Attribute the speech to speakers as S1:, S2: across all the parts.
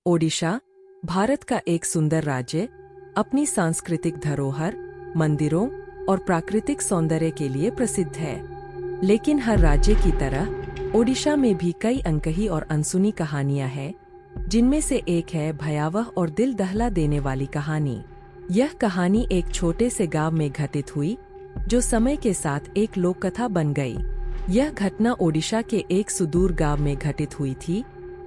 S1: ओडिशा, भारत का एक सुंदर राज्य, अपनी सांस्कृतिक धरोहर, मंदिरों और प्राकृतिक सौंदर्य के लिए प्रसिद्ध है। लेकिन हर राज्य की तरह ओडिशा में भी कई अनकही और अनसुनी कहानियां हैं, जिनमें से एक है भयावह और दिल दहला देने वाली कहानी। यह कहानी एक छोटे से गांव में घटित हुई, जो समय के साथ एक लोक कथा बन गई। यह घटना ओडिशा के एक सुदूर गांव में घटित हुई थी,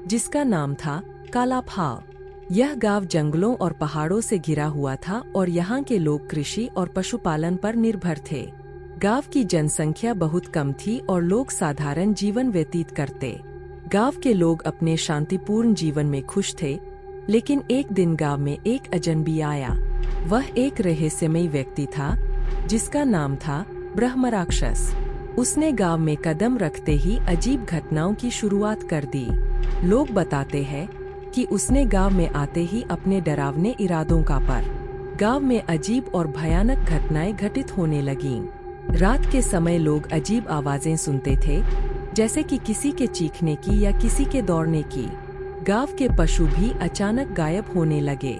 S1: जिसका नाम था कालाफाव। यह गांव जंगलों और पहाड़ों से घिरा हुआ था और यहाँ के लोग कृषि और पशुपालन पर निर्भर थे। गांव की जनसंख्या बहुत कम थी और लोग साधारण जीवन व्यतीत करते। गांव के लोग अपने शांतिपूर्ण जीवन में खुश थे, लेकिन एक दिन गांव में एक अजनबी आया। वह एक रहस्यमयी व्यक्ति था, जिसका नाम था ब्रह्मराक्षस। उसने गांव में कदम रखते ही अजीब घटनाओं की शुरुआत कर दी। लोग बताते हैं कि उसने गांव में आते ही अपने डरावने इरादों का पर गांव में अजीब और भयानक घटनाएं घटित होने लगीं। रात के समय लोग अजीब आवाजें सुनते थे, जैसे कि किसी के चीखने की या किसी के दौड़ने की। गांव के पशु भी अचानक गायब होने लगे।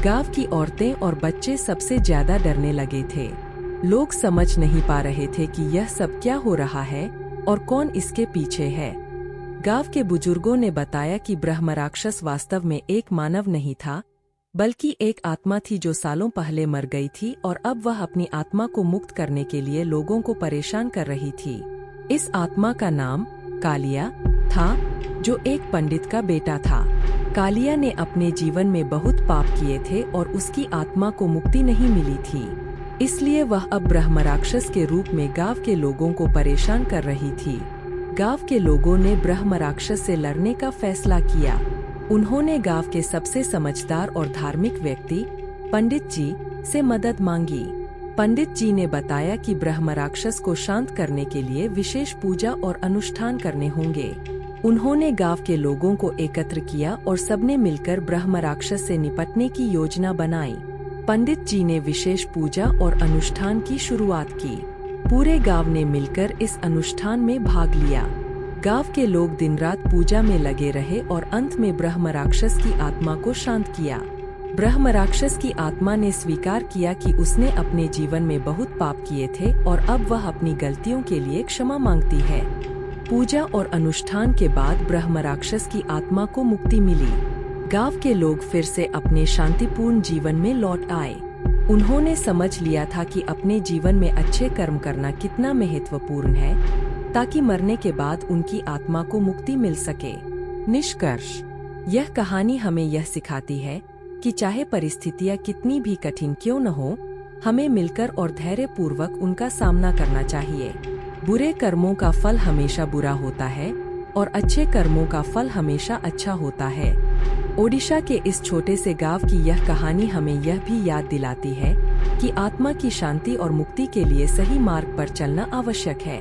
S1: गांव की औरतें और बच्चे सबसे ज्यादा डरने लगे थे। लोग समझ नहीं पा रहे थे कि यह सब क्या हो रहा है और कौन इसके पीछे है। गांव के बुजुर्गों ने बताया कि ब्रह्मराक्षस वास्तव में एक मानव नहीं था, बल्कि एक आत्मा थी जो सालों पहले मर गई थी और अब वह अपनी आत्मा को मुक्त करने के लिए लोगों को परेशान कर रही थी। इस आत्मा का नाम कालिया था, जो एक पंडित का बेटा था। कालिया ने अपने जीवन में बहुत पाप किए थे और उसकी आत्मा को मुक्ति नहीं मिली थी, इसलिए वह अब ब्रह्मराक्षस के रूप में गांव के लोगों को परेशान कर रही थी। गांव के लोगों ने ब्रह्मराक्षस से लड़ने का फैसला किया। उन्होंने गांव के सबसे समझदार और धार्मिक व्यक्ति पंडित जी से मदद मांगी। पंडित जी ने बताया कि ब्रह्मराक्षस को शांत करने के लिए विशेष पूजा और अनुष्ठान करने होंगे। उन्होंने गांव के लोगों को एकत्र किया और सबने मिलकर ब्रह्मराक्षस से निपटने की योजना बनाई। पंडित जी ने विशेष पूजा और अनुष्ठान की शुरुआत की। पूरे गांव ने मिलकर इस अनुष्ठान में भाग लिया। गांव के लोग दिन रात पूजा में लगे रहे और अंत में ब्रह्मराक्षस की आत्मा को शांत किया। ब्रह्मराक्षस की आत्मा ने स्वीकार किया कि उसने अपने जीवन में बहुत पाप किए थे और अब वह अपनी गलतियों के लिए क्षमा मांगती है। पूजा और अनुष्ठान के बाद ब्रह्मराक्षस की आत्मा को मुक्ति मिली। गांव के लोग फिर से अपने शांतिपूर्ण जीवन में लौट आए। उन्होंने समझ लिया था कि अपने जीवन में अच्छे कर्म करना कितना महत्वपूर्ण है, ताकि मरने के बाद उनकी आत्मा को मुक्ति मिल सके। निष्कर्ष, यह कहानी हमें यह सिखाती है कि चाहे परिस्थितियां कितनी भी कठिन क्यों न हो, हमें मिलकर और धैर्यपूर्वक उनका सामना करना चाहिए। बुरे कर्मों का फल हमेशा बुरा होता है और अच्छे कर्मों का फल हमेशा अच्छा होता है। ओडिशा के इस छोटे से गांव की यह कहानी हमें यह भी याद दिलाती है कि आत्मा की शांति और मुक्ति के लिए सही मार्ग पर चलना आवश्यक है।